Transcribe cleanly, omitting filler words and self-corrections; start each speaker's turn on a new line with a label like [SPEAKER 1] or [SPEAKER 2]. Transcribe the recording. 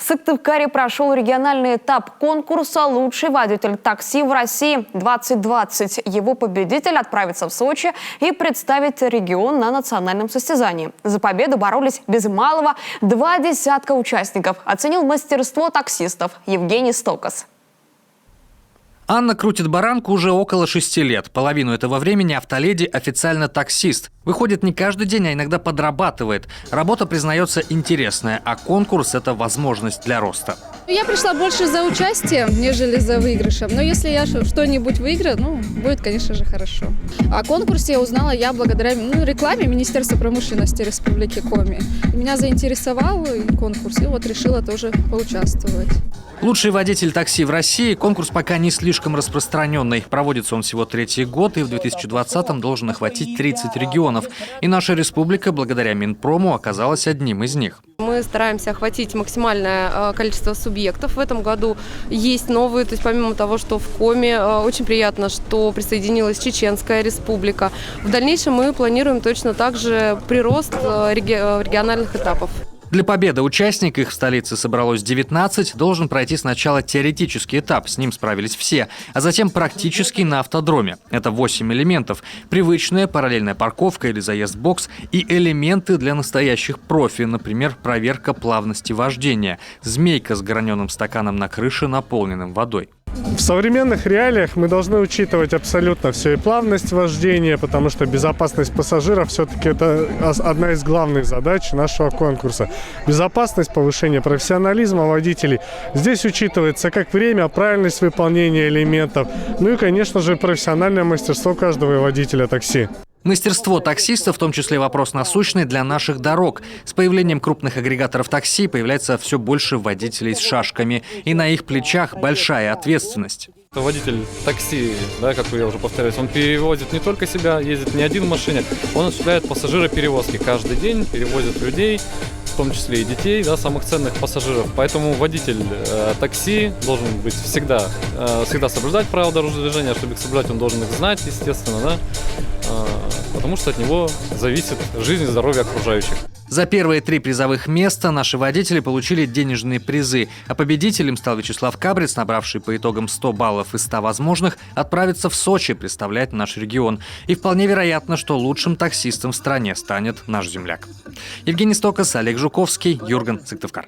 [SPEAKER 1] В Сыктывкаре прошел региональный этап конкурса «Лучший водитель такси в России-2020». Его победитель отправится в Сочи и представит регион на национальном состязании. За победу боролись без малого 20 участников. Оценил мастерство таксистов Евгений Стокос.
[SPEAKER 2] Анна крутит баранку уже около 6 лет. Половину этого времени автоледи официально таксист. Выходит не каждый день, а иногда подрабатывает. Работа, признается, интересная, а конкурс – это возможность для роста.
[SPEAKER 3] Я пришла больше за участием, нежели за выигрышем. Но если я что-нибудь выиграю, будет, конечно же, хорошо. О конкурсе я узнала благодаря рекламе Министерства промышленности Республики Коми. Меня заинтересовал конкурс, и решила тоже поучаствовать.
[SPEAKER 2] «Лучший водитель такси в России» – конкурс пока не слишком распространенный. Проводится он всего 3-й год, и в 2020-м должен охватить 30 регионов. И наша республика, благодаря Минпрому, оказалась одним из них.
[SPEAKER 4] Мы стараемся охватить максимальное количество субъектов. В этом году есть новые, то есть помимо того, что в Коми, очень приятно, что присоединилась Чеченская республика. В дальнейшем мы планируем точно так же прирост региональных этапов.
[SPEAKER 2] Для победы участников, их в столице собралось 19, должен пройти сначала теоретический этап, с ним справились все, а затем практический на автодроме. Это 8 элементов. Привычная параллельная парковка или заезд в бокс и элементы для настоящих профи, например, проверка плавности вождения, змейка с граненым стаканом на крыше, наполненным водой.
[SPEAKER 5] В современных реалиях мы должны учитывать абсолютно все, и плавность вождения, потому что безопасность пассажиров все-таки это одна из главных задач нашего конкурса. Безопасность, повышение профессионализма водителей. Здесь учитывается как время, правильность выполнения элементов, и, конечно же, профессиональное мастерство каждого водителя такси.
[SPEAKER 2] Мастерство таксиста, в том числе вопрос насущный для наших дорог. С появлением крупных агрегаторов такси появляется все больше водителей с шашками. И на их плечах большая ответственность.
[SPEAKER 6] Водитель такси, как я уже повторяюсь, он перевозит не только себя, ездит не один в машине, он осуществляет пассажироперевозки. Каждый день перевозит людей, в том числе и детей, самых ценных пассажиров. Поэтому водитель такси должен быть всегда соблюдать правила дорожного движения. Чтобы их соблюдать, он должен их знать, естественно, потому что от него зависит жизнь и здоровье окружающих.
[SPEAKER 2] За первые 3 призовых места наши водители получили денежные призы, а победителем стал Вячеслав Кабрец, набравший по итогам 100 баллов из 100 возможных, отправиться в Сочи представлять наш регион. И вполне вероятно, что лучшим таксистом в стране станет наш земляк. Евгений Стокос, Олег Жуковский, Юрген, Сыктывкар.